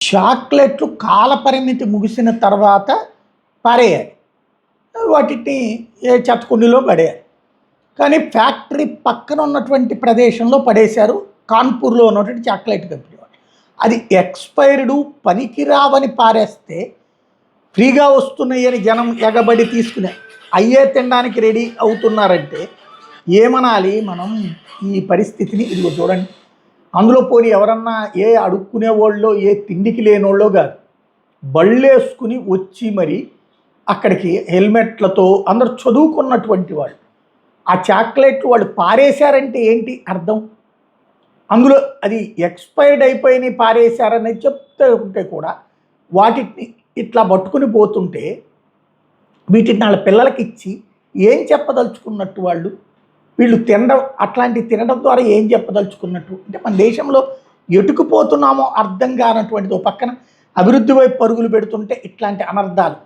చాక్లెట్లు కాలపరిమితి ముగిసిన తర్వాత పారేయాలి. వాటిని ఏ చెత్తకుండీలో పడేయాలి. కానీ ఫ్యాక్టరీ పక్కన ఉన్నటువంటి ప్రదేశంలో పడేశారు. కాన్పూర్లో ఉన్నటువంటి చాక్లెట్ కంపెనీ వాళ్ళు. అది ఎక్స్పైర్డు, పనికిరావని పారేస్తే ఫ్రీగా వస్తున్నాయని జనం ఎగబడి తీసుకునే అయ్యే తినడానికి రెడీ అవుతున్నారంటే ఏమనాలి మనం ఈ పరిస్థితిని? ఇదిగో చూడండి, అందులో పోనీ ఎవరన్నా ఏ అడుక్కునేవాళ్ళో ఏ తిండికి లేనోళ్ళో కాదు, బళ్ళేసుకుని వచ్చి మరి అక్కడికి హెల్మెట్లతో అందరు చదువుకున్నటువంటి వాళ్ళు ఆ చాక్లెట్లు వాళ్ళు పారేశారంటే ఏంటి అర్థం? అందులో అది ఎక్స్పైర్డ్ అయిపోయినాయి పారేశారని చెప్తే ఉంటే కూడా వాటిని ఇట్లా పట్టుకుని పోతుంటే వీటిని వాళ్ళ పిల్లలకి ఇచ్చి ఏం చెప్పదలుచుకున్నట్టు వాళ్ళు? వీళ్ళు తినడం, అట్లాంటి తినడం ద్వారా ఏం చెప్పదలుచుకున్నట్టు? అంటే మన దేశంలో ఎటుకుపోతున్నామో అర్థం కానటువంటిది. ఓ పక్కన అభివృద్ధి వైపు పరుగులు పెడుతుంటే ఇట్లాంటి అనర్థాలు.